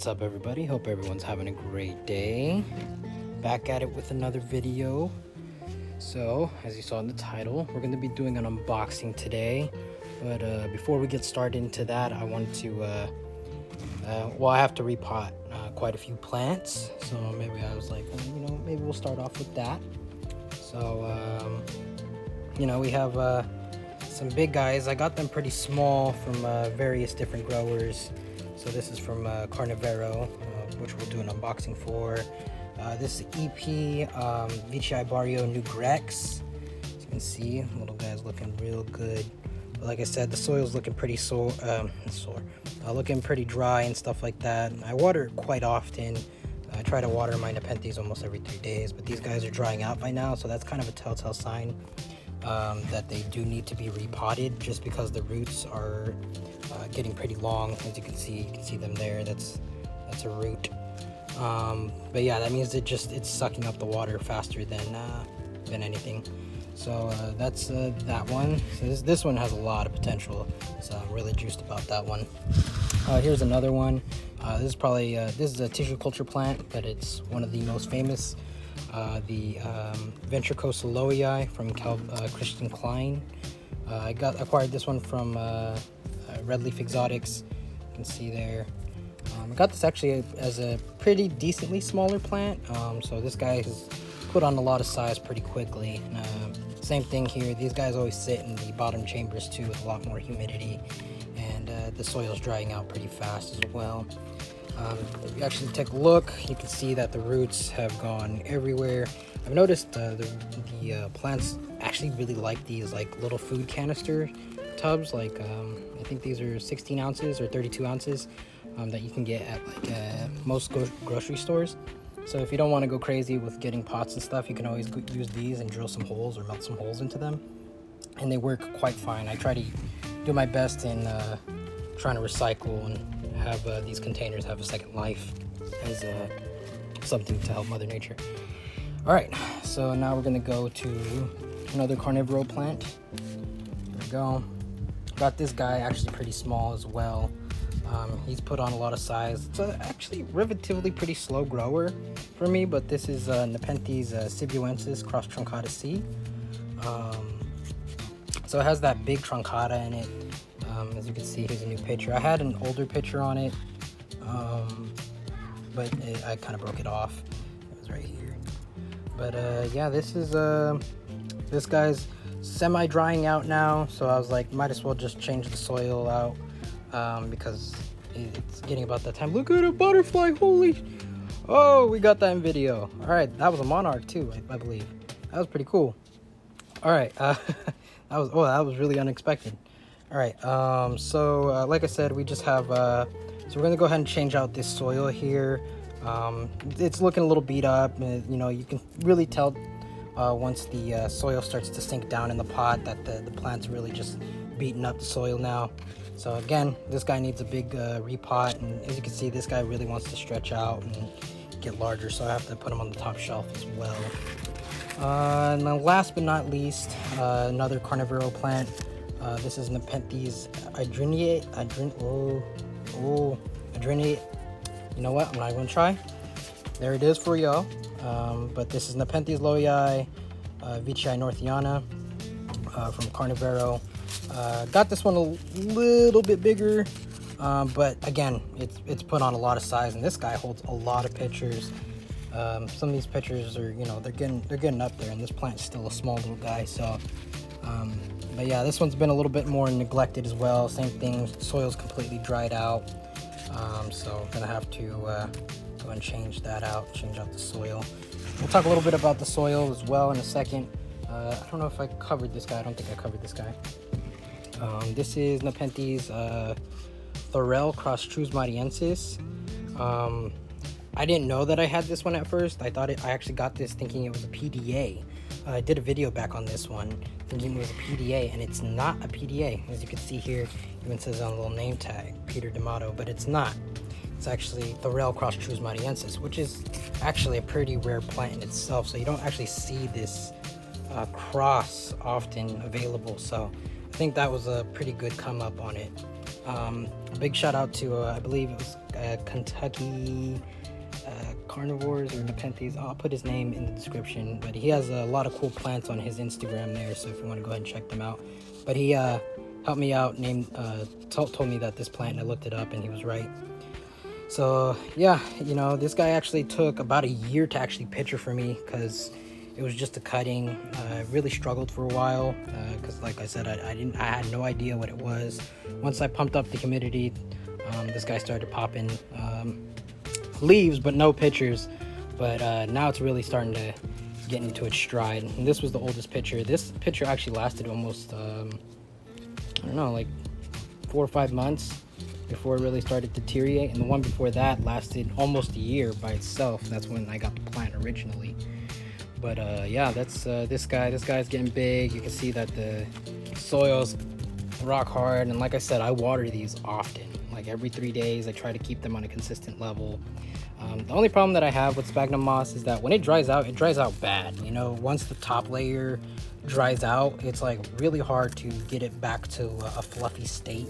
What's up, everybody? Hope everyone's having a great day. Back at it with another video. So, as you saw in the title, we're going to be doing an unboxing today. But before we get started into that, I want to, I have to repot quite a few plants. So maybe I was like, maybe we'll start off with that. So, we have some big guys. I got them pretty small from various different growers. So this is from Carnivero, which we'll do an unboxing for. This is EP Bti New Grex. As you can see, little guy's looking real good. But like I said, the soil's looking pretty looking pretty dry and stuff like that. I water it quite often. I try to water my Nepenthes almost every 3 days, but these guys are drying out by now, so that's kind of a telltale sign that they do need to be repotted, just because the roots are getting pretty long. As you can see them there. That's a root. But yeah, that means it's sucking up the water faster than anything. So that's that one. So this one has a lot of potential, so I'm really juiced about that one. Here's another one. This is a tissue culture plant, but it's one of the most famous. The Venturecosa loei from Christian Klein. I acquired this one from Red Leaf Exotics. You can see there. I got this actually as a pretty decently smaller plant. So this guy has put on a lot of size pretty quickly. Same thing here. These guys always sit in the bottom chambers too, with a lot more humidity, and the soil's drying out pretty fast as well. If you actually take a look, you can see that the roots have gone everywhere. I've noticed the plants actually really like these little food canister tubs. I think these are 16 ounces or 32 ounces that you can get at most grocery stores. So if you don't want to go crazy with getting pots and stuff, you can always use these and drill some holes or melt some holes into them, and they work quite fine. I try to do my best in trying to recycle and have these containers have a second life as something to help Mother Nature. All right, so now we're gonna go to another carnivore plant. Here we go. Got this guy actually pretty small as well. He's put on a lot of size. It's actually relatively pretty slow grower for me, but this is Nepenthes Sibuensis cross truncata C. So it has that big truncata in it. As you can see, here's a new picture. I had an older picture on it, but I kind of broke it off. It was right here. But yeah, this guy's semi-drying out now, so I was like, might as well just change the soil out, because it's getting about that time. Look at a butterfly! Holy! Oh, we got that in video. All right, that was a monarch too, I believe. That was pretty cool. All right, that was really unexpected. All right, so like I said, we just have, so we're gonna go ahead and change out this soil here. It's looking a little beat up. You can really tell once the soil starts to sink down in the pot that the plant's really just beating up the soil now. So again, this guy needs a big repot, and as you can see, this guy really wants to stretch out and get larger, so I have to put him on the top shelf as well. And then last but not least, another carnivore plant. This is Nepenthes Adreniate. Adreniate. You know what? I'm not even gonna try. There it is for y'all. But this is Nepenthes loei Bti Northiana from Carnivero. Got this one a little bit bigger, but again, it's put on a lot of size, and this guy holds a lot of pictures. Some of these pictures are, they're getting up there, and this plant's still a small little guy. So, but yeah, this one's been a little bit more neglected as well. Same thing, soil's completely dried out. So I'm gonna have to go and change that out, change out the soil. We'll talk a little bit about the soil as well in a second. I don't know if I covered this guy. I don't think I covered this guy. This is Nepenthes Thorel cross Trusmariensis. I didn't know that I had this one at first. I actually got this thinking it was a PDA. I did a video back on this one thinking it was a PDA, and it's not a PDA. As you can see here, even says on a little name tag, Peter D'Amato, but it's not. It's actually Thorel cross Trusmariensis, which is actually a pretty rare plant in itself, so you don't actually see this cross often available. So I think that was a pretty good come up on it. Big shout out to I believe it was Kentucky carnivores or Nepenthes. I'll put his name in the description, but he has a lot of cool plants on his Instagram there, so if you want to go ahead and check them out. But he helped me out, told me that this plant, and I looked it up, and he was right. So yeah, you know, this guy actually took about a year to actually picture for me, because it was just a cutting. I really struggled for a while, because like I said, I had no idea what it was. Once I pumped up the humidity, this guy started popping leaves, but no pictures. But now it's really starting to get into its stride. And this was the oldest picture. This picture actually lasted almost I don't know, like 4 or 5 months before it really started to deteriorate, and the one before that lasted almost a year by itself. That's when I got the plant originally. But yeah, that's this guy. This guy's getting big. You can see that the soil's rock hard, and like I said, I water these often, like every 3 days. I try to keep them on a consistent level. The only problem that I have with sphagnum moss is that when it dries out bad. You know, once the top layer dries out, it's like really hard to get it back to a fluffy state.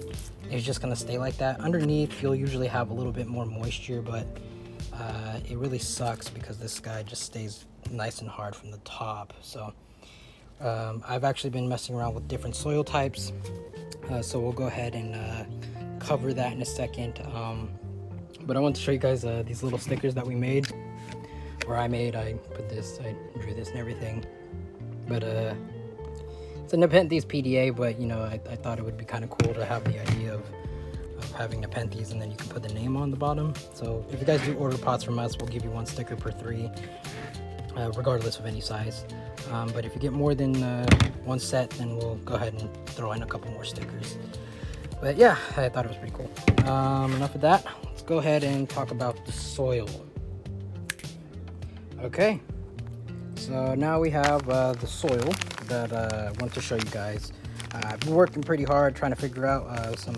It's just gonna stay like that. Underneath, you'll usually have a little bit more moisture, but it really sucks because this guy just stays nice and hard from the top. So I've actually been messing around with different soil types, so we'll go ahead and cover that in a second. But I want to show you guys these little stickers that we made, or I put this, I drew this and everything. But it's a Nepenthes PDA, but you know, I thought it would be kind of cool to have the idea of having Nepenthes, and then you can put the name on the bottom. So if you guys do order pots from us, we'll give you 1 sticker per 3, regardless of any size. But if you get more than 1 set, then we'll go ahead and throw in a couple more stickers. But yeah, I thought it was pretty cool. Enough of that. Let's go ahead and talk about the soil. Okay, so now we have the soil that I want to show you guys. I've been working pretty hard trying to figure out some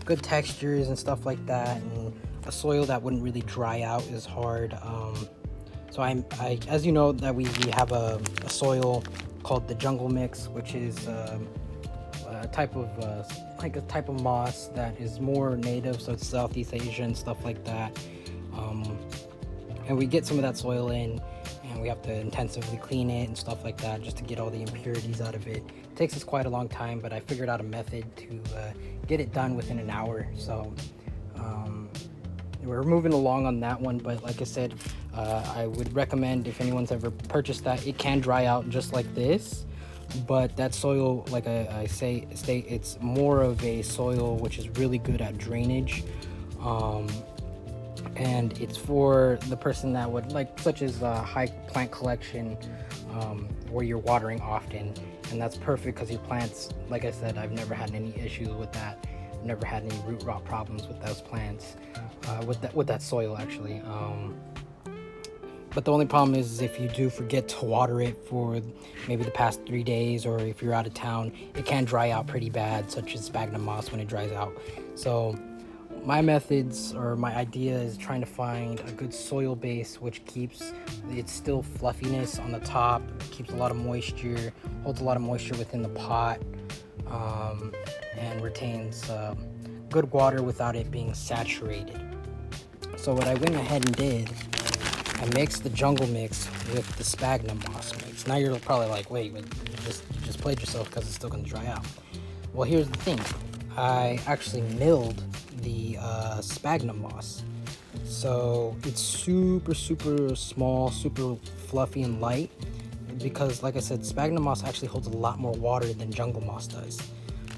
good textures and stuff like that, and a soil that wouldn't really dry out is hard. So I as you know, that we have a soil called the jungle mix, which is a type of moss that is more native, so it's Southeast Asian, stuff like that. And we get some of that soil in, and we have to intensively clean it and stuff like that just to get all the impurities out of it. It takes us quite a long time, but I figured out a method to get it done within an hour. So we're moving along on that one. But like I said, I would recommend, if anyone's ever purchased that, it can dry out just like this. But that soil, like I state, it's more of a soil which is really good at drainage. And it's for the person that would like, such as high plant collection, where you're watering often, and that's perfect because your plants, like I said, I've never had any issues with that. I've never had any root rot problems with those plants, with that soil actually. But the only problem is if you do forget to water it for maybe the past 3 days, or if you're out of town, it can dry out pretty bad, such as sphagnum moss when it dries out. So my methods, or my idea, is trying to find a good soil base which keeps its still fluffiness on the top, keeps a lot of moisture, holds a lot of moisture within the pot, and retains good water without it being saturated. So what I went ahead and did, I mixed the jungle mix with the sphagnum moss mix. Now you're probably like, wait, you just played yourself because it's still going to dry out. Well, here's the thing. I actually milled the sphagnum moss. So it's super small, super fluffy and light, because like I said, sphagnum moss actually holds a lot more water than jungle moss does.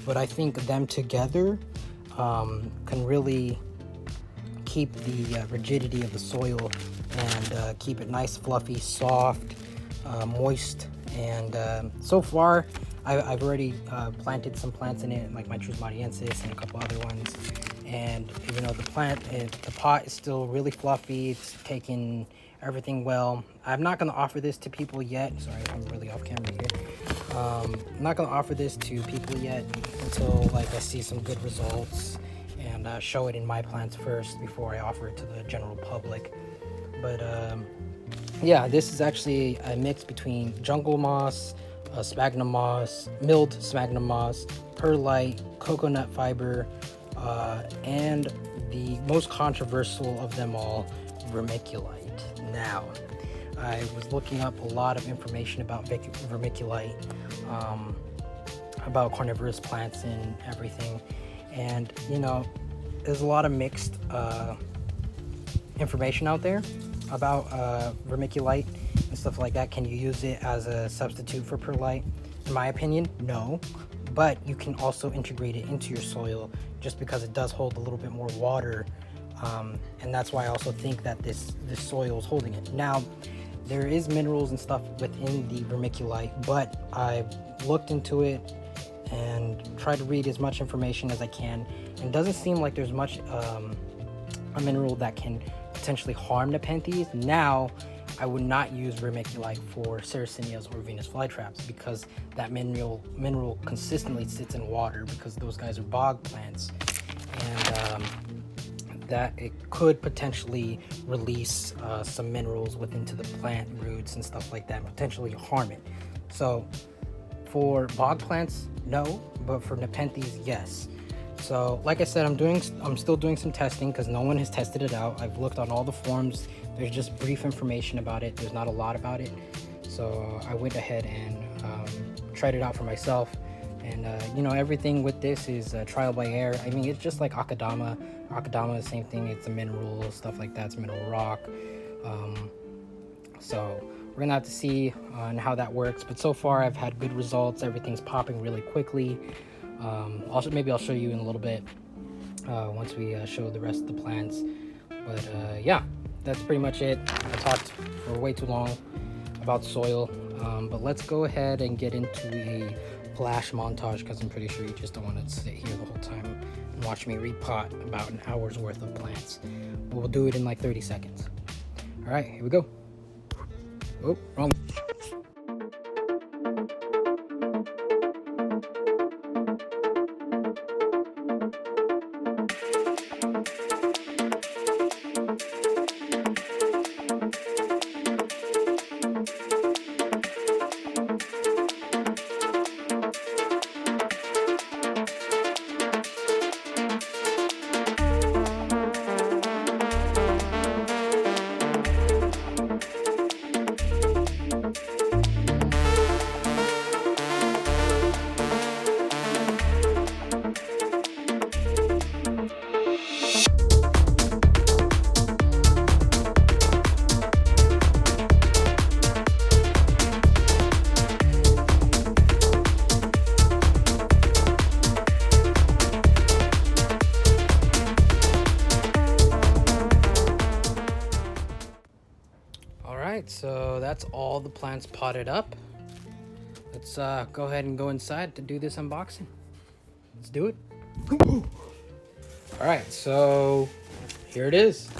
But I think them together can really keep the rigidity of the soil and keep it nice, fluffy, soft, moist. And so far I've already planted some plants in it, like my Trusmatiensis and a couple other ones. And you know, the pot is still really fluffy. It's taking everything well. I'm not going to offer this to people yet. Sorry, I'm really off camera here. I'm not going to offer this to people yet until like I see some good results and show it in my plants first before I offer it to the general public. But yeah, this is actually a mix between jungle moss, sphagnum moss, milled sphagnum moss, perlite, coconut fiber, and the most controversial of them all, vermiculite. Now, I was looking up a lot of information about vermiculite, about carnivorous plants and everything, and you know, there's a lot of mixed information out there about vermiculite and stuff like that. Can you use it as a substitute for perlite? In my opinion, no, but you can also integrate it into your soil just because it does hold a little bit more water, and that's why I also think that this soil is holding it. Now, there is minerals and stuff within the vermiculite, but I've looked into it and tried to read as much information as I can, and it doesn't seem like there's much a mineral that can potentially harm Nepenthes. Now, I would not use vermiculite for Sarracenias or Venus flytraps because that mineral consistently sits in water because those guys are bog plants, and that it could potentially release some minerals into the plant roots and stuff like that and potentially harm it. So for bog plants, no, but for Nepenthes, yes. So like I said, I'm still doing some testing because no one has tested it out. I've looked on all the forums. There's just brief information about it. There's not a lot about it. So I went ahead and tried it out for myself. And you know, everything with this is trial by error. I mean, it's just like Akadama. Akadama is the same thing. It's a mineral, stuff like that. It's mineral rock. So we're gonna have to see on how that works. But so far, I've had good results. Everything's popping really quickly. Maybe I'll show you in a little bit once we show the rest of the plants. But yeah, that's pretty much it. I talked for way too long about soil, but let's go ahead and get into a flash montage because I'm pretty sure you just don't want to sit here the whole time and watch me repot about an hour's worth of plants. But we'll do it in like 30 seconds. All right, here we go. Oh, wrong. So that's all the plants potted up. Let's go ahead and go inside to do this unboxing. Let's do it. All right, so here it is,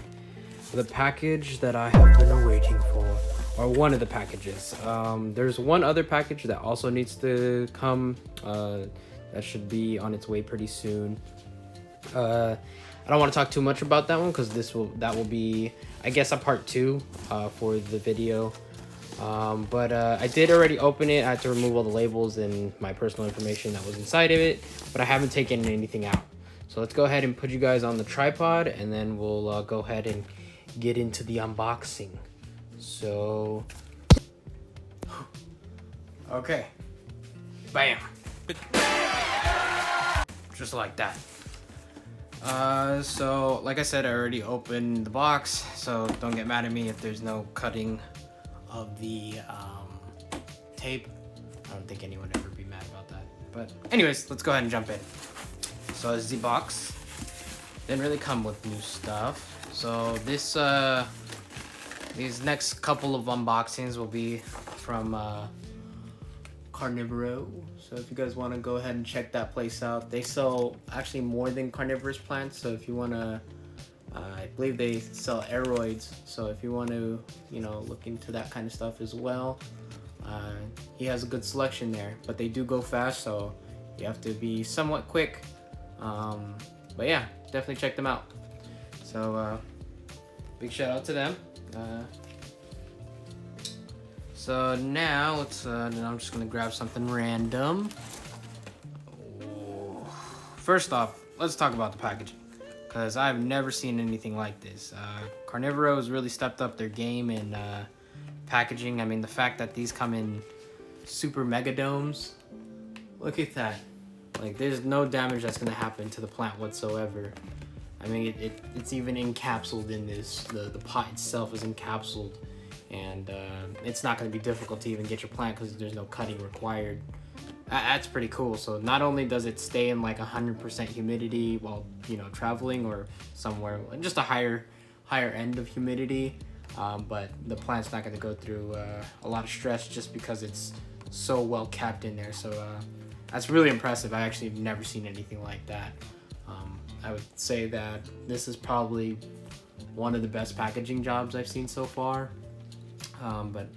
the package that I have been waiting for, or one of the packages. There's one other package that also needs to come. That should be on its way pretty soon. I don't want to talk too much about that one because that will be, I guess, a part 2 for the video. But I did already open it. I had to remove all the labels and my personal information that was inside of it, but I haven't taken anything out. So let's go ahead and put you guys on the tripod, and then we'll go ahead and get into the unboxing. So, okay, bam, just like that. So like I said, I already opened the box, so don't get mad at me if there's no cutting of the tape. I don't think anyone would ever be mad about that. But anyways, let's go ahead and jump in. So Zbox didn't really come with new stuff. So this these next couple of unboxings will be from Carnivoro. So if you guys want to go ahead and check that place out, they sell actually more than carnivorous plants. So if you want to, I believe they sell aeroids. So if you want to, you know, look into that kind of stuff as well, he has a good selection there. But they do go fast, so you have to be somewhat quick. But yeah, definitely check them out. So big shout out to them. So now let's, I'm just gonna grab something random. First off, let's talk about the packaging. because I've never seen anything like this. Carnivoro has really stepped up their game in packaging. I mean, the fact that these come in super mega domes, look at that. Like, there's no damage that's going to happen to the plant whatsoever. I mean, it's even encapsulated in this. The pot itself is encapsulated, and it's not going to be difficult to even get your plant because there's no cutting required. That's pretty cool. So not only does it stay in like 100% humidity while, you know, traveling or somewhere, just a higher end of humidity, but the plant's not going to go through a lot of stress just because it's so well capped in there. So that's really impressive. I actually have never seen anything like that. I would say that this is probably one of the best packaging jobs I've seen so far. But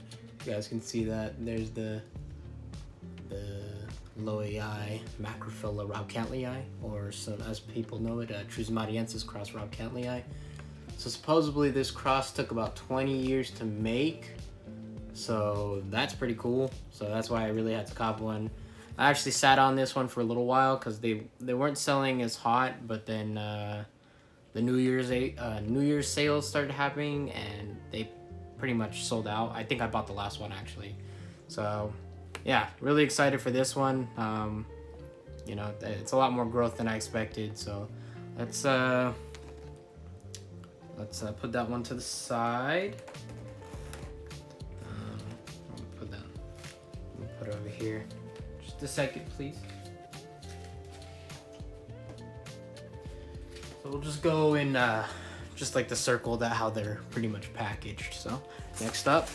you guys can see that there's the Bti Macrophylla Raucantlii, or so as people know it, Trismatiensis cross Raucantlii. So supposedly this cross took about 20 years to make, so that's pretty cool. So that's why I really had to cop one. I actually sat on this one for a little while because they weren't selling as hot, but then the New Year's sales started happening and they pretty much sold out. I think I bought the last one actually. So yeah, really excited for this one. You know, it's a lot more growth than I expected. So let's put that one to the side. Put it over here. Just a second, please. So we'll just go in just like the circle that how they're pretty much packaged. So next up,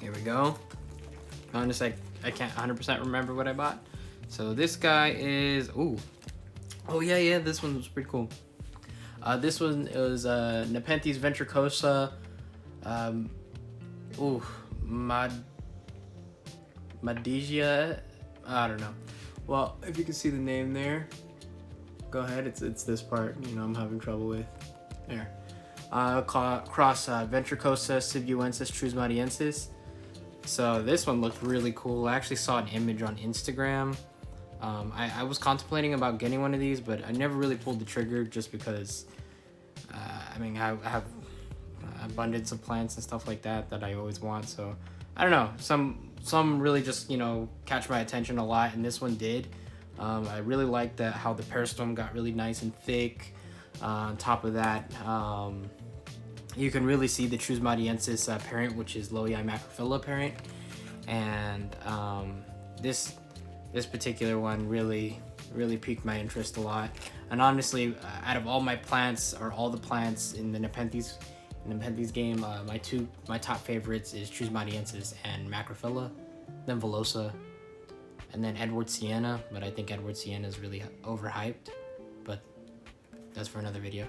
here we go. Honestly, I can't 100% remember what I bought. So this guy is, oh yeah, this one was pretty cool. This one is Nepenthes Venturecosa. Madesia, I don't know. Well, if you can see the name there, go ahead. It's this part. You know, I'm having trouble with. There. Cross Venturecosa Sibuensis Trismatiensis. So this one looked really cool. I actually saw an image on Instagram. I was contemplating about getting one of these, but I never really pulled the trigger just because, I mean, I have abundance of plants and stuff like that I always want. So I don't know. Some really just, you know, catch my attention a lot, and this one did. I really liked that how the peristome got really nice and thick. On top of that, you can really see the Trismatiensis parent, which is Bti Macrophylla parent, and this particular one really piqued my interest a lot. And honestly, out of all my plants, or all the plants in the Nepenthes game, my top favorites is Trismatiensis and Macrophylla, then Velosa, and then Edward Sienna. But I think Edward Sienna is really overhyped, but that's for another video.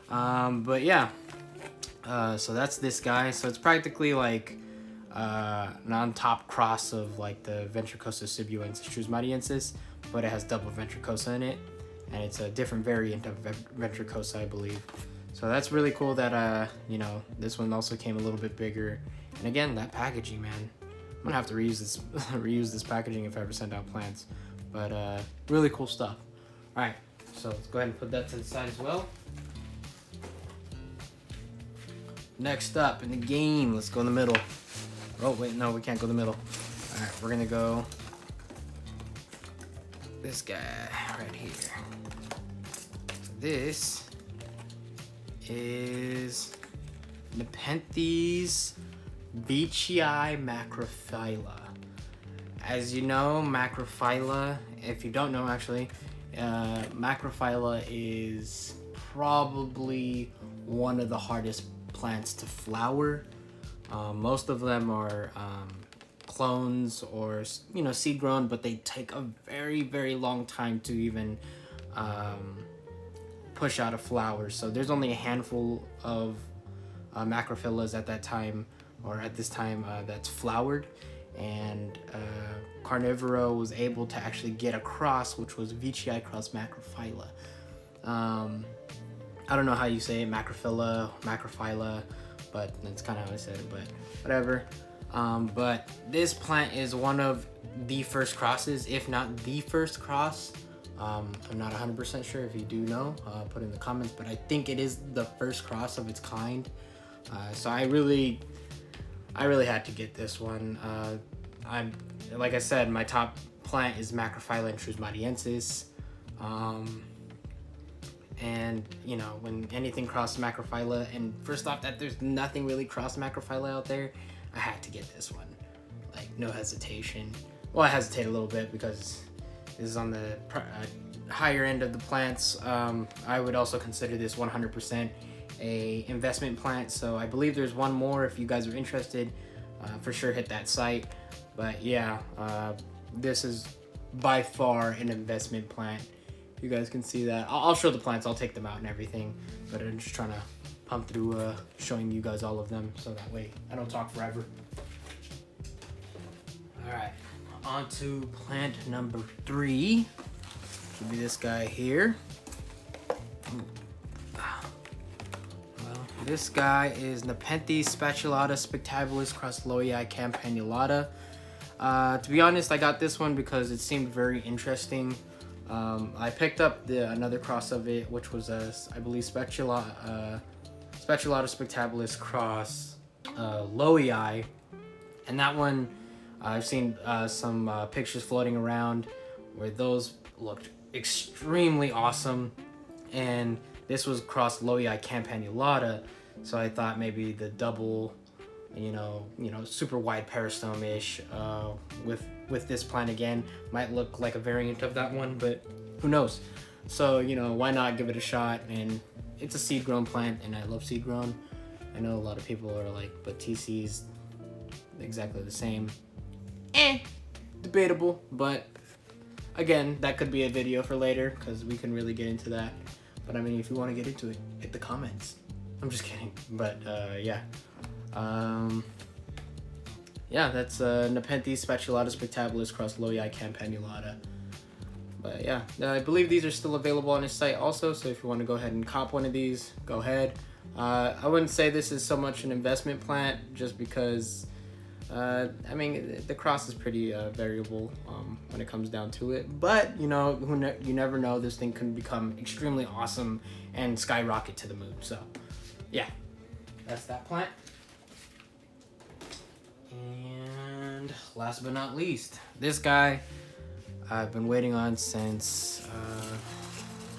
But yeah, so that's this guy. So it's practically like an on-top cross of like the Venturecosa Sibuensis Trismatiensis, but it has double Venturecosa in it, and it's a different variant of Venturecosa, I believe. So that's really cool that you know, this one also came a little bit bigger. And again, that packaging, man, I'm gonna have to reuse this packaging if I ever send out plants. But really cool stuff. All right, so let's go ahead and put that to the side as well. Next up in the game, let's go in the middle. Oh wait, no, we can't go in the middle. All right, we're gonna go this guy right here. This is Nepenthes Bti Macrophylla. As you know, Macrophylla, if you don't know actually, Macrophylla is probably one of the hardest plants to flower. Most of them are clones or, you know, seed grown, but they take a very long time to even push out a flower. So there's only a handful of Macrophyllas at that time, or at this time, that's flowered, and Carnivoro was able to actually get a cross, which was Bti cross Macrophylla. I don't know how you say it, Macrophylla, but that's kind of how I said it, but whatever. But this plant is one of the first crosses, if not the first cross, I'm not 100% sure. If you do know, put in the comments, but I think it is the first cross of its kind. So I really had to get this one. Like I said, my top plant is Macrophylla and Trusmatiensis. And you know, when anything cross Macrophylla, and first off, that there's nothing really cross Macrophylla out there, I had to get this one, like no hesitation. Well, I hesitate a little bit because this is on the higher end of the plants. I would also consider this 100% a investment plant. So I believe there's one more. If you guys are interested, for sure hit that site. But yeah, this is by far an investment plant. You guys can see that. I'll show the plants, I'll take them out and everything, but I'm just trying to pump through showing you guys all of them, so that way I don't talk forever. All right, on to plant number 3. Should be this guy here. Well, this guy is Nepenthes Spatulato spectabilis cross Loei campanulata. To be honest, I got this one because it seemed very interesting. I picked up another cross of it, which was I believe Spatulato spectabilis cross Loei, and that one I've seen some pictures floating around where those looked extremely awesome, and this was cross Loei campanulata, so I thought maybe the double, you know, super wide peristome-ish with this plant again might look like a variant of that one, but who knows? So, you know, why not give it a shot? And it's a seed grown plant, and I love seed grown. I know a lot of people are like, but TC's exactly the same. Debatable, but again, that could be a video for later because we can really get into that. But I mean, if you want to get into it, hit the comments. I'm just kidding, but yeah. Yeah, that's Nepenthes Spatulato spectabilis cross Loei campanulata. But yeah, I believe these are still available on his site also, so if you want to go ahead and cop one of these, go ahead. I wouldn't say this is so much an investment plant, just because I mean, the cross is pretty variable when it comes down to it. But you know, you never know, this thing can become extremely awesome and skyrocket to the moon. So yeah, that's that plant. And last but not least, this guy I've been waiting on since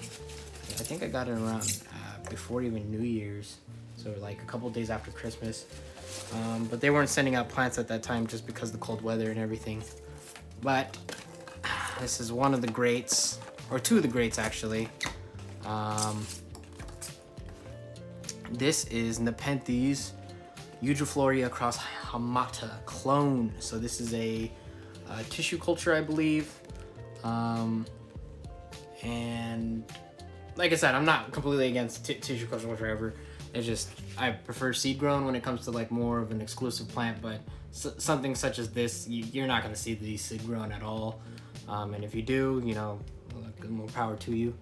I think I got it around before even New Year's, so like a couple days after Christmas. But they weren't sending out plants at that time just because of the cold weather and everything. But this is one of the greats, or two of the greats actually. This is Nepenthes eutrophia cross hamada clone. So this is a tissue culture, I believe. And like I said, I'm not completely against tissue culture whatsoever. It's just I prefer seed grown when it comes to like more of an exclusive plant. But something such as this, you're not going to see these seed grown at all. And if you do, you know, more power to you.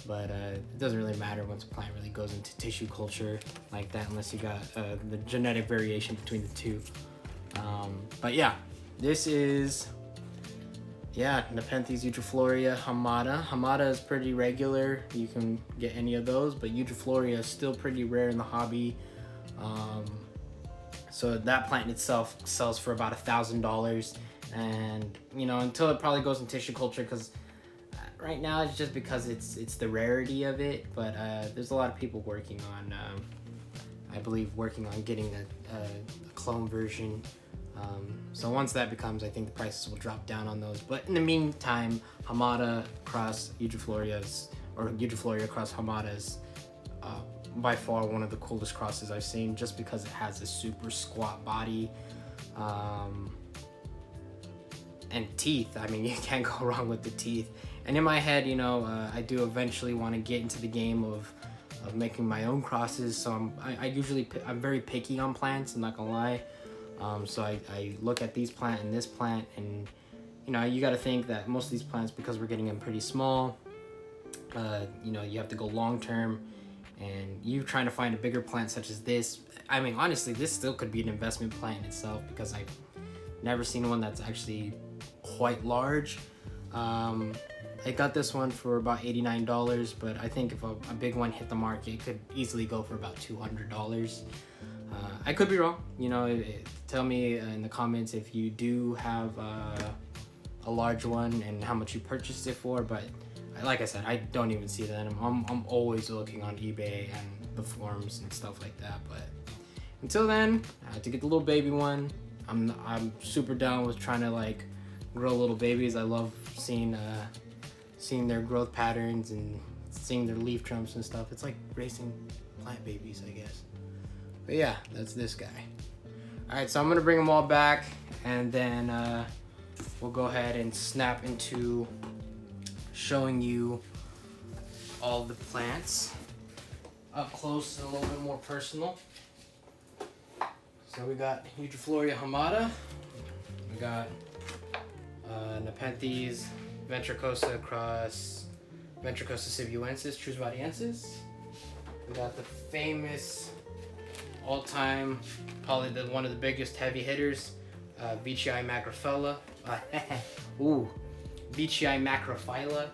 But it doesn't really matter once a plant really goes into tissue culture like that, unless you got the genetic variation between the two. But yeah, this is Nepenthes eutrophia hamada. Hamada is pretty regular. You can get any of those, but eutrophia is still pretty rare in the hobby. So that plant itself sells for about $1,000, and you know, until it probably goes in tissue culture, because right now it's just because it's the rarity of it. But there's a lot of people working on, I believe, getting a clone version. So once that becomes, I think the prices will drop down on those. But in the meantime, hamada cross eutrophia or eutrophia cross hamada is by far one of the coolest crosses I've seen, just because it has a super squat body and teeth. I mean, you can't go wrong with the teeth. And in my head, you know, I do eventually want to get into the game of making my own crosses. So I'm very picky on plants, I'm not gonna lie. So I look at these plant and this plant, and you know, you got to think that most of these plants, because we're getting them pretty small, you know, you have to go long term, and you trying to find a bigger plant such as this. I mean, honestly, this still could be an investment plant in itself, because I've never seen one that's actually quite large. I got this one for about $89, but I think if a big one hit the market, it could easily go for about $200. I could be wrong. You know, tell me in the comments if you do have a large one and how much you purchased it for. But like I said, I don't even see that. I'm always looking on eBay and the forums and stuff like that. But until then, to get the little baby one, I'm super down with trying to like grow little babies. I love seeing their growth patterns and seeing their leaf trunks and stuff. It's like racing plant babies, I guess. But yeah, that's this guy. All right, so I'm gonna bring them all back, and then we'll go ahead and snap into showing you all the plants up close and a little bit more personal. So we got Eutrophia hamada, we got Nepenthes Venturecosa cross Venturecosa sibuensis, Trusvadiensis. We got the famous all-time, probably one of the biggest heavy hitters, Bti Macrophylla. Ooh, Bti Macrophylla.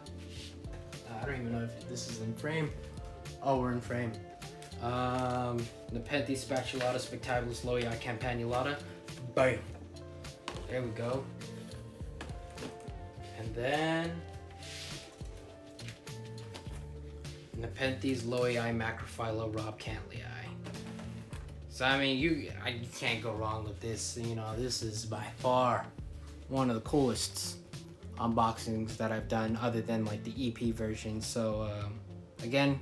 I don't even know if this is in frame. Oh, we're in frame. Nepenthes Spatulato, spectabilis, campanulata. Bam. There we go. And then Nepenthes Macrophylla, Cantlii. So I mean, you can't go wrong with this. You know, this is by far one of the coolest unboxings that I've done, other than like the EP version. So again,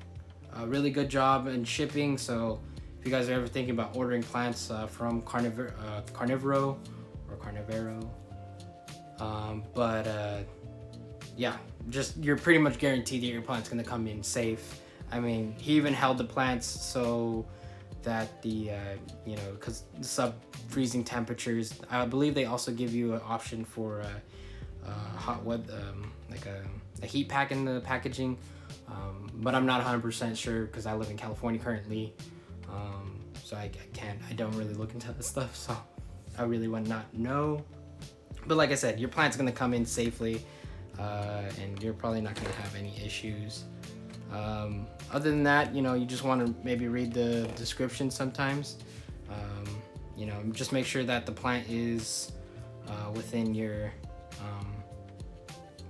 a really good job in shipping. So if you guys are ever thinking about ordering plants from Carnivoro, yeah, just you're pretty much guaranteed that your plant's gonna come in safe. I mean, he even held the plants so that the you know, because sub-freezing temperatures. I believe they also give you an option for hot weather, like a heat pack in the packaging, but I'm not 100% sure because I live in California currently, so I don't really look into this stuff, so I really would not know. But like I said, your plant's gonna come in safely, and you're probably not gonna have any issues. Other than that, you know, you just want to maybe read the description sometimes. You know, just make sure that the plant is within your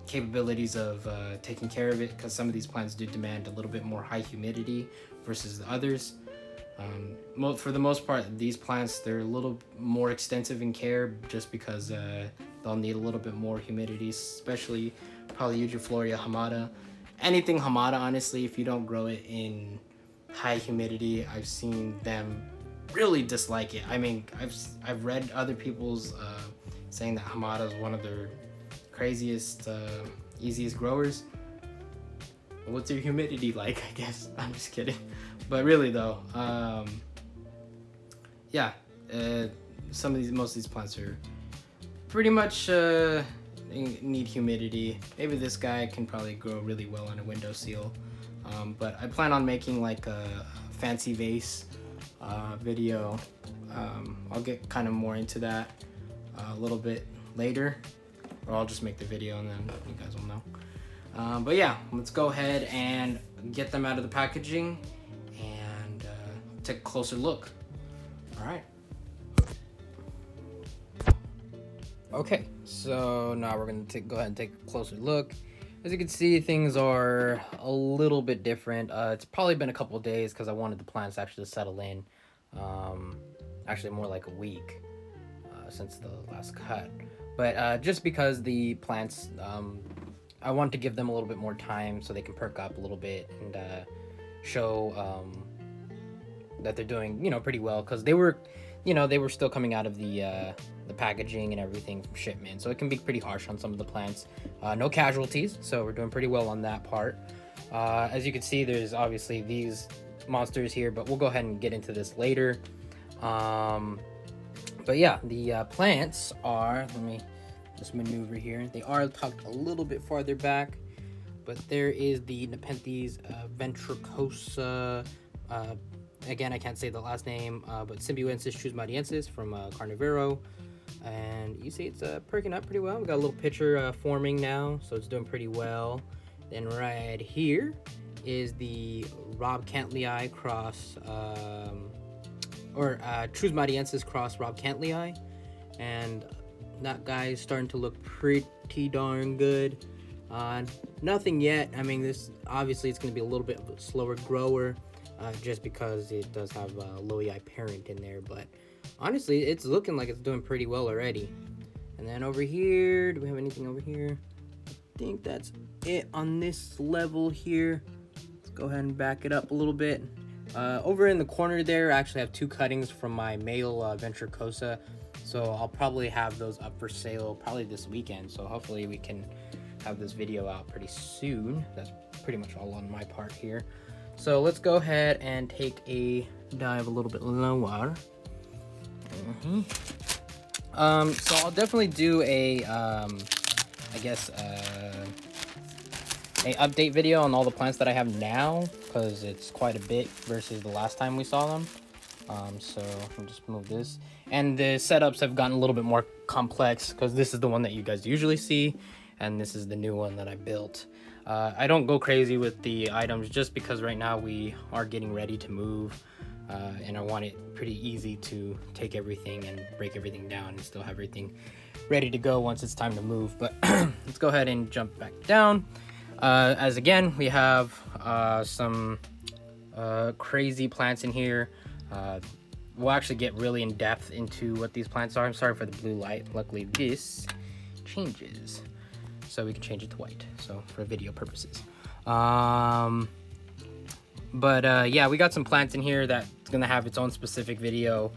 capabilities of taking care of it, because some of these plants do demand a little bit more high humidity versus the others. For the most part, these plants, they're a little more extensive in care just because they'll need a little bit more humidity, especially probably Eutrophia hamada. Anything hamada, honestly, if you don't grow it in high humidity, I've seen them really dislike it. I mean, I've read other people's saying that hamada is one of their craziest, easiest growers. What's their humidity like, I guess? I'm just kidding. But really though, yeah, most of these plants are pretty much need humidity. Maybe this guy can probably grow really well on a windowsill, but I plan on making like a fancy vase video. I'll get kind of more into that a little bit later, or I'll just make the video and then you guys will know. But yeah, let's go ahead and get them out of the packaging and take a closer look. All right. Okay, so now we're going to go ahead and take a closer look. As you can see, things are a little bit different. It's probably been a couple of days because I wanted the plants actually to settle in. Actually more like a week since the last cut. But just because the plants, I want to give them a little bit more time so they can perk up a little bit and show that they're doing, you know, pretty well, because they were still coming out of the packaging and everything from shipment, so it can be pretty harsh on some of the plants. No casualties, so we're doing pretty well on that part. As you can see, there's obviously these monsters here, but we'll go ahead and get into this later. But yeah, the plants are, let me just maneuver here. They are tucked a little bit farther back, but there is the Nepenthes Venturecosa. Again, I can't say the last name, but Sibuensis Trusvadiensis from Carnivoro. and you see it's perking up pretty well. We got a little pitcher forming now, so it's doing pretty well. Then right here is the Rob Cantley cross, Trusmatiensis cross Rob Cantley, and that guy's starting to look pretty darn good. Nothing yet. I mean, this obviously it's going to be a little bit of a slower grower, just because it does have a Loei parent in there. But honestly, it's looking like it's doing pretty well already. And then over here, do we have anything over here? I think that's it on this level here. Let's go ahead and back it up a little bit. Over in the corner there, I actually have 2 cuttings from my male Venturecosa. So I'll probably have those up for sale probably this weekend. So hopefully we can have this video out pretty soon. That's pretty much all on my part here. So let's go ahead and take a dive a little bit lower. So I'll definitely do a update video on all the plants that I have now, because it's quite a bit versus the last time we saw them. So I'll just move this, and the setups have gotten a little bit more complex because this is the one that you guys usually see, and this is the new one that I built. I don't go crazy with the items just because right now we are getting ready to move, and I want it pretty easy to take everything and break everything down and still have everything ready to go once it's time to move. But let's go ahead and jump back down. As again, we have some crazy plants in here. We'll actually get really in depth into what these plants are. I'm sorry for the blue light. Luckily this changes, so we can change it to white, so for video purposes. Yeah, we got some plants in here that's gonna have its own specific video.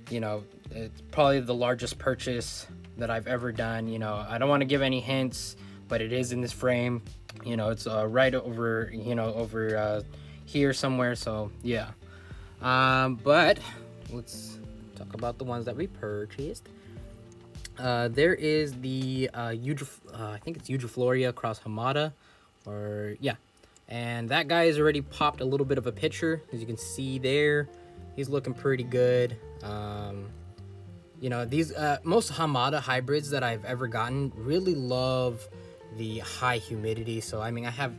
You know, it's probably the largest purchase that I've ever done. You know, I don't want to give any hints, but it is in this frame. You know, it's right over, over here somewhere. So yeah. But let's talk about the ones that we purchased. There is the I think it's eutrophia cross hamada, or yeah, and that guy has already popped a little bit of a picture, as you can see there. He's looking pretty good. You know, these most hamada hybrids that I've ever gotten really love the high humidity. So I mean, I have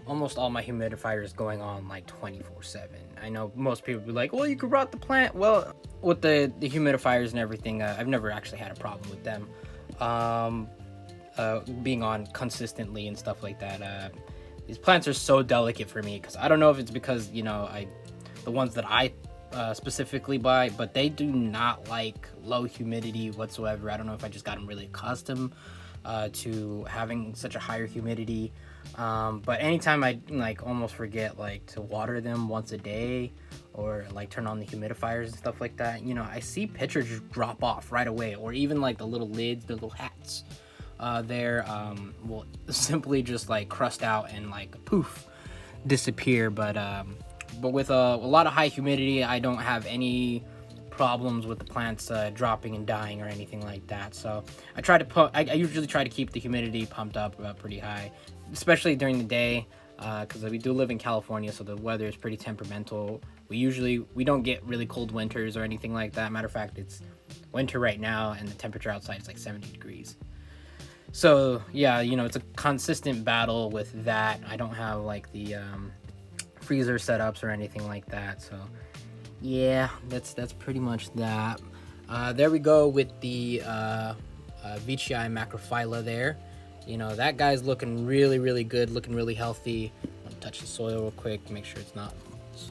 almost all my humidifiers going on like 24/7. I know most people be like, well, you could rot the plant. Well, with the humidifiers and everything, I've never actually had a problem with them being on consistently and stuff like that. These plants are so delicate for me, because I don't know if it's because, you know, the ones that I specifically buy, but they do not like low humidity whatsoever. I don't know if I just got them really accustomed to having such a higher humidity. But anytime I like almost forget like to water them once a day, or like turn on the humidifiers and stuff like that, you know, I see pictures just drop off right away, or even like the little lids, the little hats there will simply just like crust out and like poof, disappear. But with a lot of high humidity, I don't have any problems with the plants dropping and dying or anything like that. So I usually try to keep the humidity pumped up pretty high, especially during the day, because we do live in California, so the weather is pretty temperamental. We don't get really cold winters or anything like that. Matter of fact, it's winter right now and the temperature outside is like 70 degrees. So yeah, you know, it's a consistent battle with that. I don't have like the freezer setups or anything like that. So yeah, that's pretty much that. There we go with the Bti Macrophylla there. You know, that guy's looking really, really good, looking really healthy. I'm gonna touch the soil real quick, make sure it's not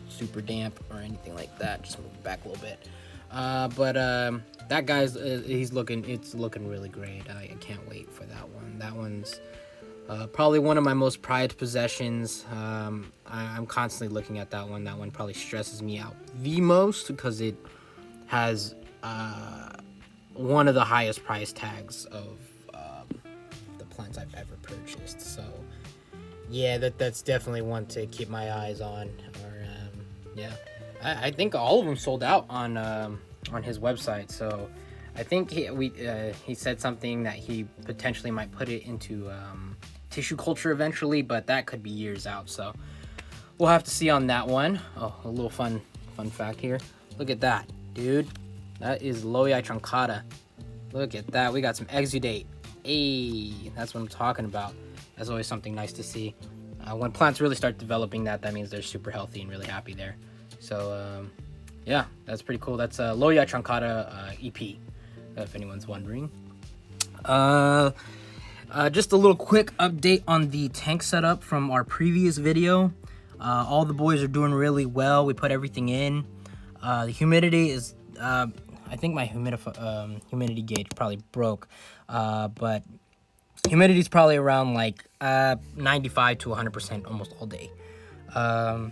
super damp or anything like that. Just move it back a little bit. That guy's it's looking really great. I can't wait for that one. That one's probably one of my most prized possessions. I'm constantly looking at that one. That one probably stresses me out the most because it has one of the highest price tags of the plants I've ever purchased. So yeah, that's definitely one to keep my eyes on. Or yeah, I think all of them sold out on his website. So I think he said something that he potentially might put it into tissue culture eventually, but that could be years out. So we'll have to see on that one. Oh, a little fun fact here. Look at that, dude. That is Loei truncata. Look at that. We got some exudate. Hey, that's what I'm talking about. That's always something nice to see. When plants really start developing that, that means they're super healthy and really happy there. So, yeah, that's pretty cool. That's Loei truncata EP, if anyone's wondering. Just a little quick update on the tank setup from our previous video. All the boys are doing really well. We put everything in. The humidity is, I think my humidity gauge probably broke, but humidity is probably around like 95 to 100% almost all day. And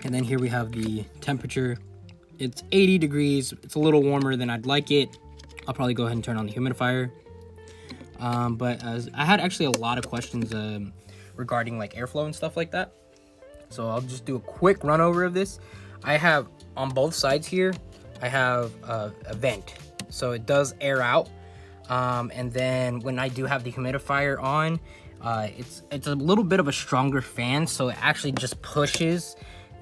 then here we have the temperature. It's 80 degrees. It's a little warmer than I'd like it. I'll probably go ahead and turn on the humidifier. But I had actually a lot of questions regarding like airflow and stuff like that. So I'll just do a quick run over of this. I have on both sides here, I have a vent. So it does air out. And then when I do have the humidifier on, it's a little bit of a stronger fan. So it actually just pushes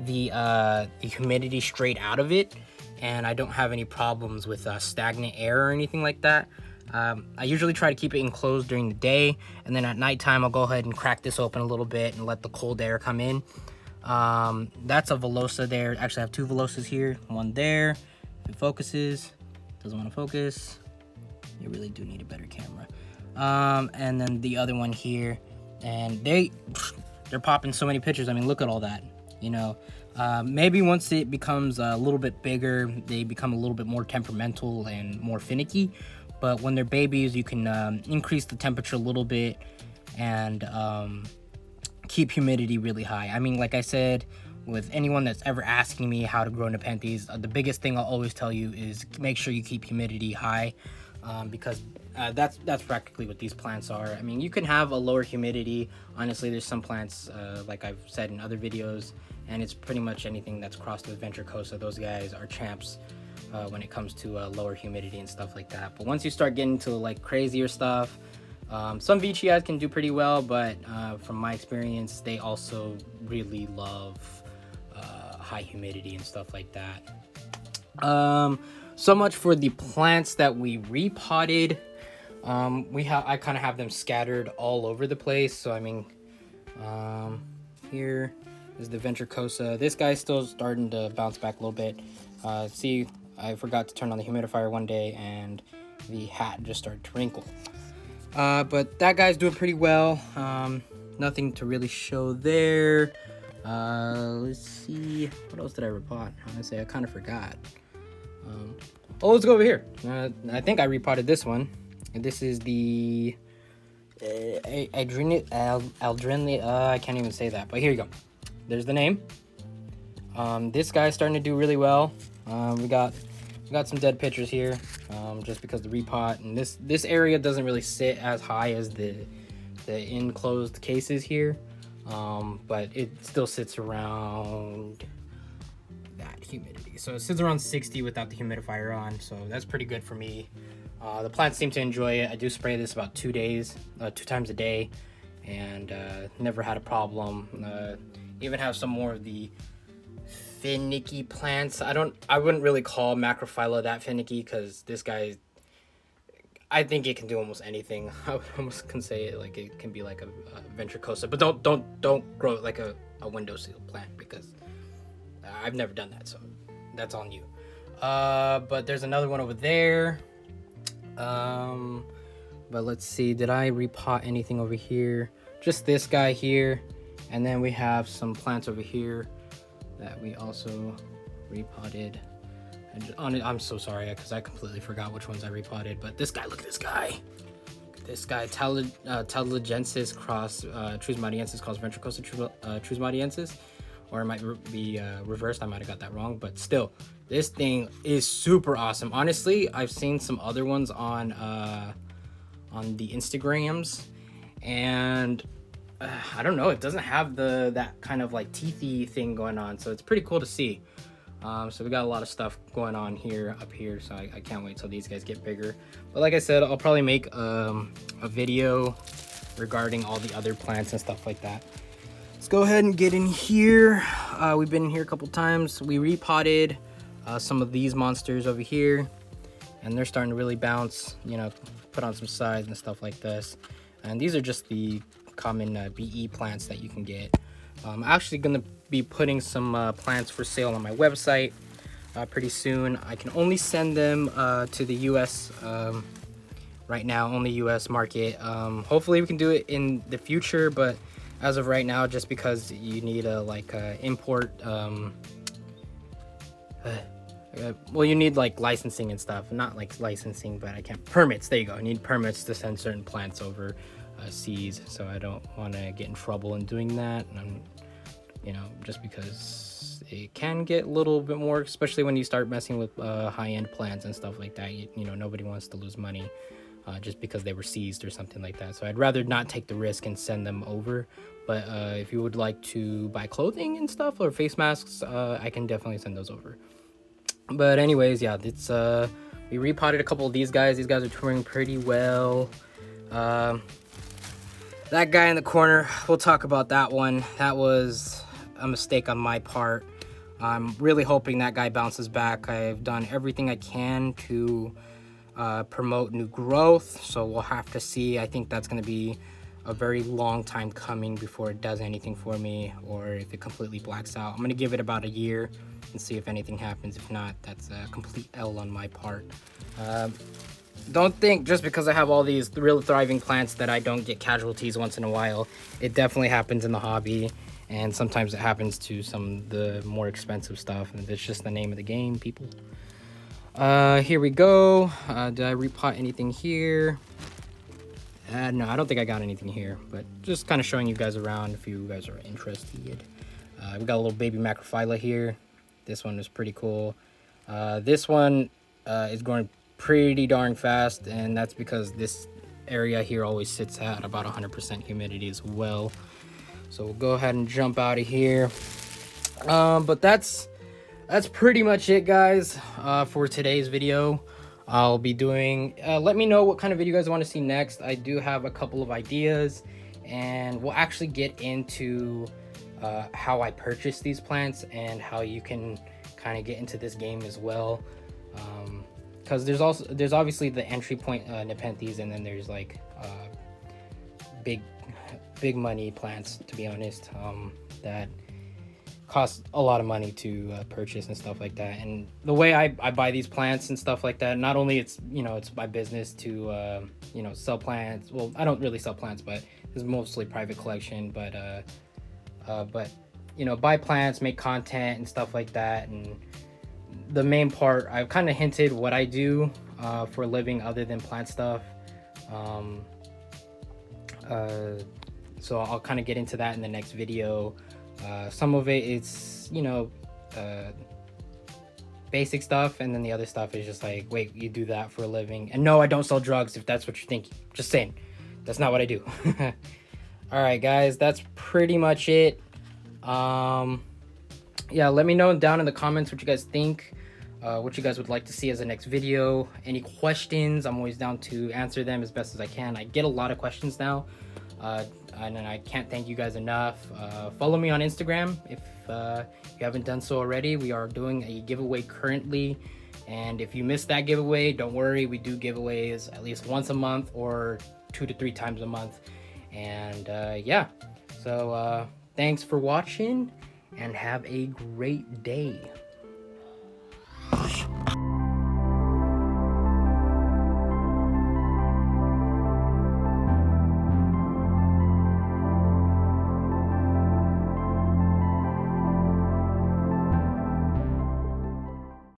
the humidity straight out of it. And I don't have any problems with stagnant air or anything like that. I usually try to keep it enclosed during the day, and then at nighttime I'll go ahead and crack this open a little bit and let the cold air come in. That's a Velosa there. Actually, I have two Velosas here, one there. If it focuses, doesn't want to focus. You really do need a better camera. And then the other one here, and they're popping so many pictures. I mean, look at all that, you know. Maybe once it becomes a little bit bigger, they become a little bit more temperamental and more finicky. But when they're babies, you can increase the temperature a little bit and keep humidity really high. I mean, like I said, with anyone that's ever asking me how to grow Nepenthes, the biggest thing I'll always tell you is make sure you keep humidity high, because that's practically what these plants are. I mean, you can have a lower humidity. Honestly, there's some plants, like I've said in other videos, and it's pretty much anything that's crossed with Venturecosa. Those guys are champs when it comes to lower humidity and stuff like that. But once you start getting to like crazier stuff, some Btis can do pretty well, but from my experience, they also really love high humidity and stuff like that. So much for the plants that we repotted. I kind of have them scattered all over the place. So I mean, here is the Venturecosa. This guy's still starting to bounce back a little bit. See, I forgot to turn on the humidifier one day and the hat just started to wrinkle. But that guy's doing pretty well. Nothing to really show there. Let's see, what else did I repot? Honestly, I kind of forgot. Let's go over here. I think I repotted this one. And this is the Aldrinli. I can't even say that, but here you go. There's the name. This guy's starting to do really well. We got some dead pictures here, just because the repot and this area doesn't really sit as high as the enclosed cases here, but it still sits around that humidity. So it sits around 60 without the humidifier on, so that's pretty good for me. The plants seem to enjoy it. I do spray this about 2 times a day, and never had a problem. Even have some more of the finicky plants. I wouldn't really call Macrophylla that finicky, because this guy, I think it can do almost anything. I would almost can say it like it can be like a Venturecosa, but don't grow it like a windowsill plant, because I've never done that, so that's on you. But there's another one over there. But let's see, did I repot anything over here? Just this guy here, and then we have some plants over here that we also repotted. I'm so sorry, because I completely forgot which ones I repotted. But this guy, look at this guy. This guy, Taligensis cross Trusmadiensis cross Venturecosa Trusmadiensis, or it might be reversed. I might have got that wrong, but still, this thing is super awesome. Honestly, I've seen some other ones on the Instagrams, and I don't know, it doesn't have that kind of like teethy thing going on, so it's pretty cool to see. So we got a lot of stuff going on up here, so I can't wait till these guys get bigger. But like I said, I'll probably make a video regarding all the other plants and stuff like that. Let's go ahead and get in here. We've been in here a couple times. We repotted some of these monsters over here. and they're starting to really bounce, you know, put on some size and stuff like this. And these are just the common BE plants that you can get. I'm actually going to be putting some plants for sale on my website pretty soon. I can only send them to the US right now, only US market. Hopefully we can do it in the future, but as of right now, just because you need a import, well, you need like licensing and stuff. Not like licensing, but I can't, permits, there you go. I need permits to send certain plants over seas, so I don't want to get in trouble in doing that. And you know, just because it can get a little bit more, especially when you start messing with high-end plants and stuff like that. You know, nobody wants to lose money just because they were seized or something like that. So I'd rather not take the risk and send them over. But if you would like to buy clothing and stuff or face masks, I can definitely send those over. But anyways, yeah, it's we repotted a couple of these guys. These guys are touring pretty well. That guy in the corner, we'll talk about that one. That was a mistake on my part. I'm really hoping that guy bounces back. I've done everything I can to promote new growth, so we'll have to see. I think that's going to be a very long time coming before it does anything for me, or if it completely blacks out. I'm going to give it about a year and see if anything happens. If not, that's a complete L on my part. Don't think just because I have all these real thriving plants that I don't get casualties once in a while. It definitely happens in the hobby, and sometimes it happens to some of the more expensive stuff, and it's just the name of the game, people. Here we go. Did I repot anything here? No, I don't think I got anything here, but just kind of showing you guys around if you guys are interested. We got a little baby Macrophylla here. This one is pretty cool. This one is going pretty darn fast, and that's because this area here always sits at about 100% humidity as well. So we'll go ahead and jump out of here. But that's pretty much it, guys, for today's video. I'll be doing let me know what kind of video you guys want to see next. I do have a couple of ideas, and we'll actually get into how I purchased these plants and how you can kind of get into this game as well. Because there's obviously the entry point Nepenthes, and then there's like big money plants, to be honest, that cost a lot of money to purchase and stuff like that. And the way I buy these plants and stuff like that, not only it's my business to sell plants. Well, I don't really sell plants, but it's mostly private collection. But buy plants, make content and stuff like that. And the main part, I've kind of hinted what I do for a living other than plant stuff. So I'll kind of get into that in the next video. Some of it it's basic stuff, and then the other stuff is just like, wait, you do that for a living? And no, I don't sell drugs, if that's what you're thinking. Just saying, that's not what I do. All right, guys, that's pretty much it. Yeah, let me know down in the comments what you guys think, what you guys would like to see as a next video. Any questions, I'm always down to answer them as best as I can. I get a lot of questions now, and I can't thank you guys enough. Follow me on Instagram if you haven't done so already. We are doing a giveaway currently, and if you missed that giveaway, don't worry, we do giveaways at least once a month or 2 to 3 times a month. And yeah, so thanks for watching, and have a great day.